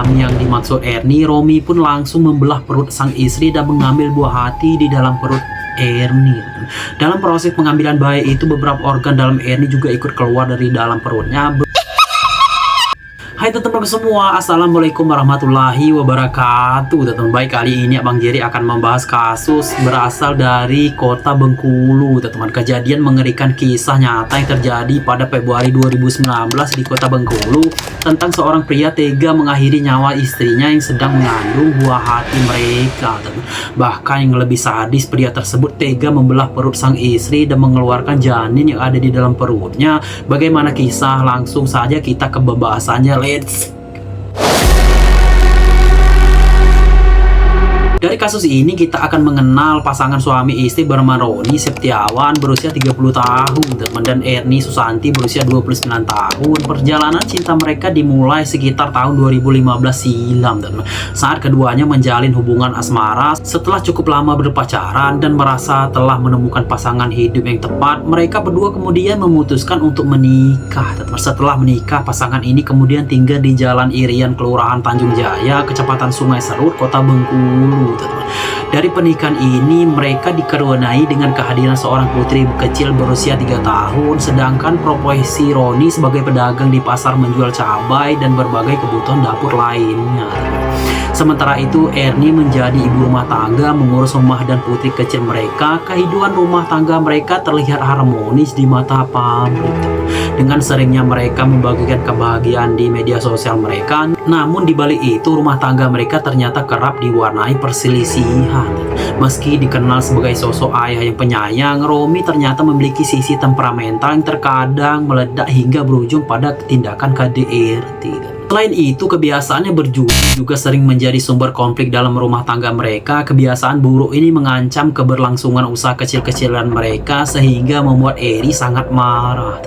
orang yang dimaksud Ernie, Romi pun langsung membelah perut sang istri dan mengambil buah hati di dalam perut Ernie. Dalam proses pengambilan bayi itu, beberapa organ dalam Ernie juga ikut keluar dari dalam perutnya. Hai teman-teman semua, assalamualaikum warahmatullahi wabarakatuh. Teman-teman baik, kali ini Abang Jerry akan membahas kasus berasal dari kota Bengkulu. Teman-teman, kejadian mengerikan kisah nyata yang terjadi pada Februari 2019 di kota Bengkulu tentang seorang pria tega mengakhiri nyawa istrinya yang sedang mengandung buah hati mereka. Bahkan yang lebih sadis, pria tersebut tega membelah perut sang istri dan mengeluarkan janin yang ada di dalam perutnya. Bagaimana kisah? Langsung saja kita ke pembahasannya. Dari kasus ini kita akan mengenal pasangan suami istri bernama Roni Septiawan berusia 30 tahun dan Ernie Susanti berusia 29 tahun. Perjalanan cinta mereka dimulai sekitar tahun 2015 silam saat keduanya menjalin hubungan asmara. Setelah cukup lama berpacaran dan merasa telah menemukan pasangan hidup yang tepat, mereka berdua kemudian memutuskan untuk menikah. Setelah menikah, pasangan ini kemudian tinggal di Jalan Irian, Kelurahan Tanjung Jaya, Kecamatan Sungai Serut, Kota Bengkulu. Dari pernikahan ini mereka dikaruniai dengan kehadiran seorang putri kecil berusia 3 tahun, sedangkan profesi Roni sebagai pedagang di pasar menjual cabai dan berbagai kebutuhan dapur lainnya. Sementara itu Ernie menjadi ibu rumah tangga, mengurus rumah dan putri kecil mereka. Kehidupan rumah tangga mereka terlihat harmonis di mata publik. Dengan seringnya mereka membagikan kebahagiaan di media sosial mereka, namun di balik itu rumah tangga mereka ternyata kerap diwarnai perselisihan. Meski dikenal sebagai sosok ayah yang penyayang, Romi ternyata memiliki sisi temperamental yang terkadang meledak hingga berujung pada tindakan KDRT. Selain itu, kebiasaannya berjudi juga sering menjadi sumber konflik dalam rumah tangga mereka. Kebiasaan buruk ini mengancam keberlangsungan usaha kecil-kecilan mereka sehingga membuat Eri sangat marah.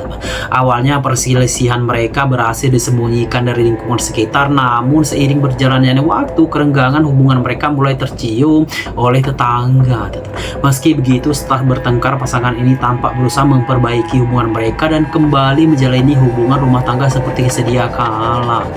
Awalnya perselisihan mereka berhasil disembunyikan dari lingkungan sekitar, namun seiring berjalannya waktu, kerenggangan hubungan mereka mulai tercium oleh tetangga. Meski begitu, setelah bertengkar, pasangan ini tampak berusaha memperbaiki hubungan mereka dan kembali menjalani hubungan rumah tangga seperti sedia kala.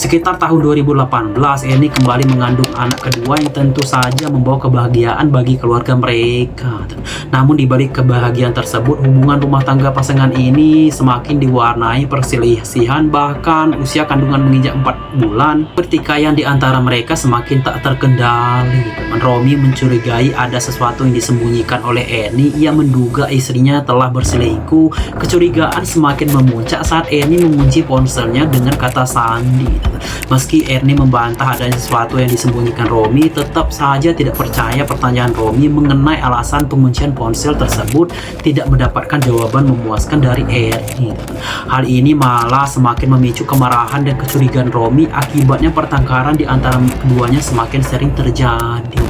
Sekitar tahun 2018, Ernie kembali mengandung anak kedua yang tentu saja membawa kebahagiaan bagi keluarga mereka. Namun di balik kebahagiaan tersebut, hubungan rumah tangga pasangan ini semakin diwarnai perselisihan, bahkan usia kandungan menginjak 4 bulan. Pertikaian di antara mereka semakin tak terkendali. Romi mencurigai ada sesuatu yang disembunyikan oleh Ernie. Ia menduga istrinya telah berselingkuh. Kecurigaan semakin memuncak saat Ernie mengunci ponselnya dengan kata sandi. Meski Ernie membantah adanya sesuatu yang disembunyikan Romi, tetap saja tidak percaya pertanyaan Romi mengenai alasan penguncian ponsel tersebut tidak mendapatkan jawaban memuaskan dari Ernie. Hal ini malah semakin memicu kemarahan dan kecurigaan Romi. Akibatnya pertengkaran di antara keduanya semakin sering terjadi.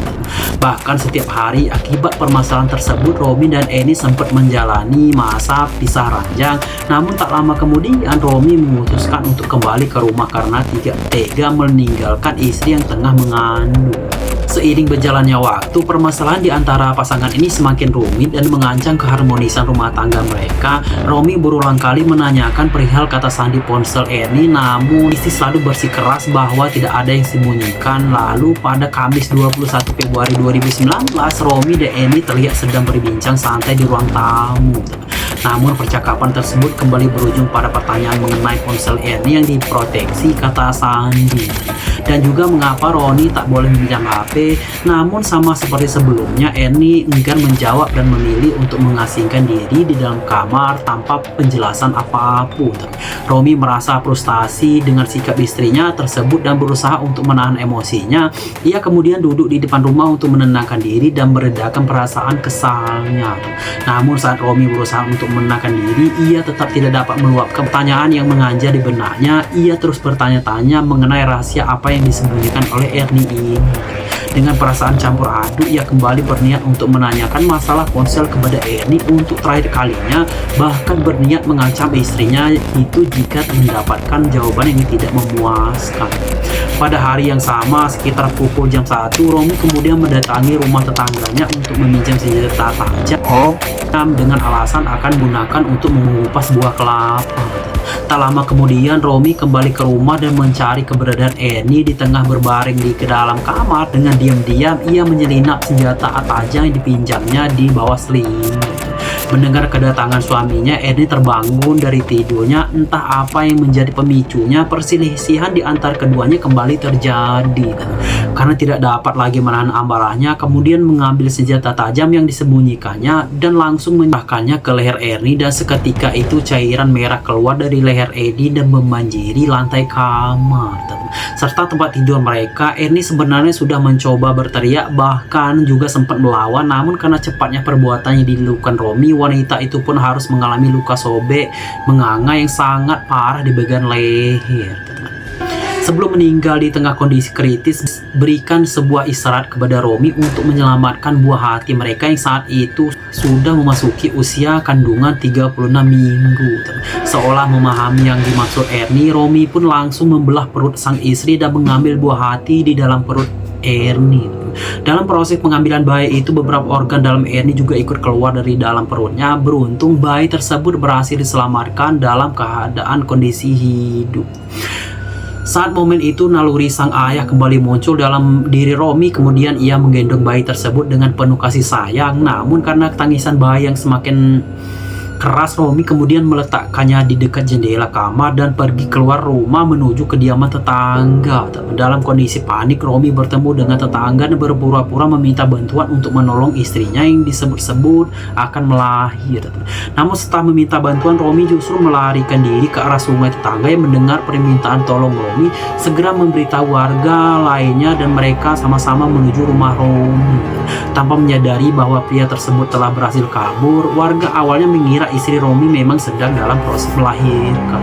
Bahkan setiap hari akibat permasalahan tersebut, Romi dan Ernie sempat menjalani masa pisah ranjang. Namun tak lama kemudian Romi memutuskan untuk kembali ke rumah karena tidak tega meninggalkan istri yang tengah mengandung. Seiring berjalannya waktu, permasalahan di antara pasangan ini semakin rumit dan mengancam keharmonisan rumah tangga mereka. Romi berulang kali menanyakan perihal kata sandi ponsel Ernie, namun istri selalu bersikeras bahwa tidak ada yang disembunyikan. Lalu pada Kamis 21 Februari 2019, Romi dan Ernie terlihat sedang berbincang santai di ruang tamu. Namun percakapan tersebut kembali berujung pada pertanyaan mengenai ponsel Ernie yang diproteksi kata sandi. Dan juga mengapa Roni tak boleh meminjam HP. Namun sama seperti sebelumnya, Ernie enggan menjawab dan memilih untuk mengasingkan diri di dalam kamar tanpa penjelasan apapun. Romi merasa frustasi dengan sikap istrinya tersebut dan berusaha untuk menahan emosinya. Ia kemudian duduk di depan rumah untuk menenangkan diri dan meredakan perasaan kesalnya. Namun saat Romi berusaha untuk menenangkan diri, ia tetap tidak dapat meluapkan pertanyaan yang menganjak di benaknya. Ia terus bertanya-tanya mengenai rahasia apa yang disembunyikan oleh Ernie ini. Dengan perasaan campur aduk, ia kembali berniat untuk menanyakan masalah ponsel kepada Ernie untuk terakhir kalinya, bahkan berniat mengancam istrinya itu jika mendapatkan jawaban yang tidak memuaskan. Pada hari yang sama, sekitar pukul jam 1, Romi kemudian mendatangi rumah tetangganya untuk meminjam senjata tajam dengan alasan akan gunakan untuk mengupas buah kelapa. Tak lama kemudian Romi kembali ke rumah dan mencari keberadaan Ernie di tengah berbaring di ke dalam kamar. Dengan diam-diam ia menyelinap senjata tajam yang dipinjamnya di bawah selimut. Mendengar kedatangan suaminya, Ernie terbangun dari tidurnya. Entah apa yang menjadi pemicunya, perselisihan di antara keduanya kembali terjadi. Karena tidak dapat lagi menahan amarahnya, kemudian mengambil senjata tajam yang disembunyikannya dan langsung menembakkannya ke leher Ernie, dan seketika itu cairan merah keluar dari leher Ernie dan membanjiri lantai kamar serta tempat tidur mereka. Ernie sebenarnya sudah mencoba berteriak, bahkan juga sempat melawan, namun karena cepatnya perbuatannya dilakukan Romi, wanita itu pun harus mengalami luka sobek menganga yang sangat parah di bagian leher. Sebelum meninggal di tengah kondisi kritis, berikan sebuah isyarat kepada Romi untuk menyelamatkan buah hati mereka yang saat itu sudah memasuki usia kandungan 36 minggu. Seolah memahami yang dimaksud Ernie, Romi pun langsung membelah perut sang istri dan mengambil buah hati di dalam perut Ernie. Dalam proses pengambilan bayi itu, beberapa organ dalam Ernie juga ikut keluar dari dalam perutnya. Beruntung bayi tersebut berhasil diselamatkan dalam keadaan kondisi hidup. Saat momen itu, naluri sang ayah kembali muncul dalam diri Romi. Kemudian ia menggendong bayi tersebut dengan penuh kasih sayang. Namun karena tangisan bayi yang semakin keras, Romi kemudian meletakkannya di dekat jendela kamar dan pergi keluar rumah menuju kediaman tetangga. Dalam kondisi panik, Romi bertemu dengan tetangga dan berpura-pura meminta bantuan untuk menolong istrinya yang disebut-sebut akan melahir. Namun setelah meminta bantuan, Romi justru melarikan diri ke arah sungai. Tetangga yang mendengar permintaan tolong Romi segera memberitahu warga lainnya dan mereka sama-sama menuju rumah Romi. Tanpa menyadari bahwa pria tersebut telah berhasil kabur, warga awalnya mengira istri Romi memang sedang dalam proses melahirkan.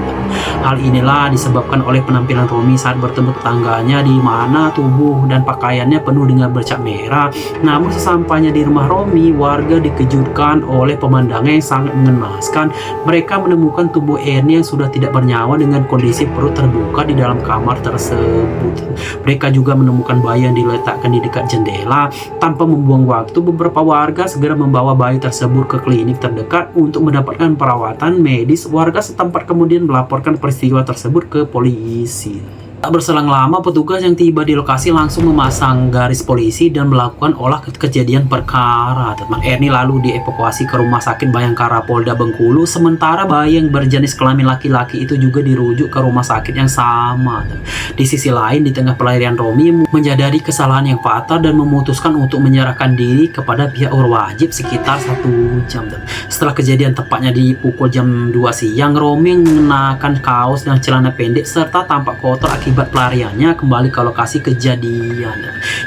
Hal inilah disebabkan oleh penampilan Romi saat bertemu tetangganya, di mana tubuh dan pakaiannya penuh dengan bercak merah. Namun sesampainya di rumah Romi, warga dikejutkan oleh pemandangan yang sangat mengenaskan. Mereka menemukan tubuh Ernie yang sudah tidak bernyawa dengan kondisi perut terbuka di dalam kamar tersebut. Mereka juga menemukan bayi yang diletakkan di dekat jendela. Tanpa membuang waktu, beberapa warga segera membawa bayi tersebut ke klinik terdekat untuk mendapatkan perawatan medis. Warga setempat kemudian melaporkan peristiwa tersebut ke polisi. Tak berselang lama, petugas yang tiba di lokasi langsung memasang garis polisi dan melakukan olah kejadian perkara. Ernie lalu dievakuasi ke Rumah Sakit Bayangkara Polda Bengkulu, sementara bayi yang berjenis kelamin laki-laki itu juga dirujuk ke rumah sakit yang sama. Di sisi lain, di tengah pelarian Romi menyadari kesalahan yang fatal dan memutuskan untuk menyerahkan diri kepada pihak berwajib sekitar 1 jam. Setelah kejadian tepatnya di pukul jam 2 siang, Romi mengenakan kaos dan celana pendek serta tampak kotor akibat pelariannya kembali ke lokasi kejadian.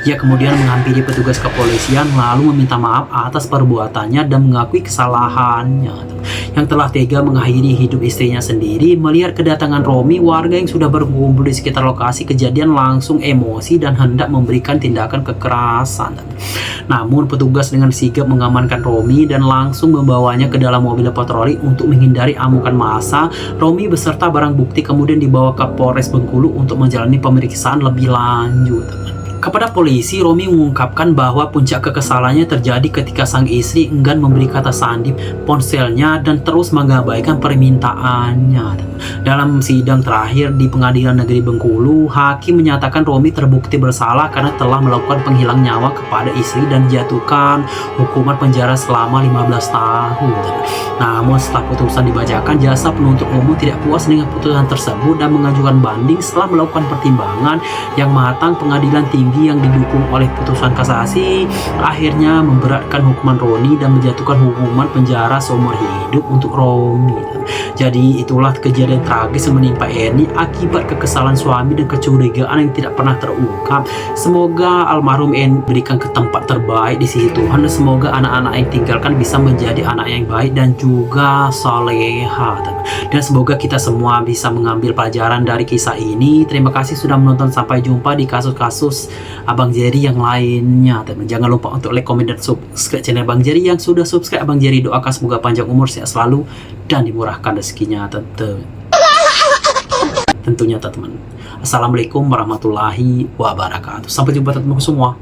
Ia kemudian menghampiri petugas kepolisian lalu meminta maaf atas perbuatannya dan mengakui kesalahannya yang telah tega mengakhiri hidup istrinya sendiri. Melihat kedatangan Romi, warga yang sudah berkumpul di sekitar lokasi kejadian langsung emosi dan hendak memberikan tindakan kekerasan. Namun petugas dengan sigap mengamankan Romi dan langsung membawanya ke dalam mobil patroli untuk menghindari amukan massa. Romi beserta barang bukti kemudian dibawa ke Polres Bengkulu untuk menjalani pemeriksaan lebih lanjut. Kepada polisi, Romi mengungkapkan bahwa puncak kekesalannya terjadi ketika sang istri enggan memberi kata sandi ponselnya dan terus mengabaikan permintaannya. Dalam sidang terakhir di Pengadilan Negeri Bengkulu, hakim menyatakan Romi terbukti bersalah karena telah melakukan penghilang nyawa kepada istri dan dijatuhkan hukuman penjara selama 15 tahun. Namun setelah putusan dibacakan, jaksa penuntut umum tidak puas dengan putusan tersebut dan mengajukan banding. Setelah melakukan pertimbangan yang matang, pengadilan tinggi yang didukung oleh putusan kasasi akhirnya memberatkan hukuman Romi dan menjatuhkan hukuman penjara seumur hidup untuk Romi. Jadi itulah kejadian tragis yang menimpa Ernie akibat kekesalan suami dan kecurigaan yang tidak pernah terungkap. Semoga almarhum Ernie berikan ke tempat terbaik di sisi Tuhan, dan semoga anak-anak yang tinggalkan bisa menjadi anak yang baik dan juga soleha. Dan semoga kita semua bisa mengambil pelajaran dari kisah ini. Terima kasih sudah menonton, sampai jumpa di kasus-kasus Abang Jerry yang lainnya. Dan jangan lupa untuk like, komen, dan subscribe channel Bang Jerry. Yang sudah subscribe, Bang Jerry doakan semoga panjang umur, sehat selalu, dan dimurahkan rezekinya tentunya teman-teman. Assalamualaikum warahmatullahi wabarakatuh. Sampai jumpa teman-teman semua.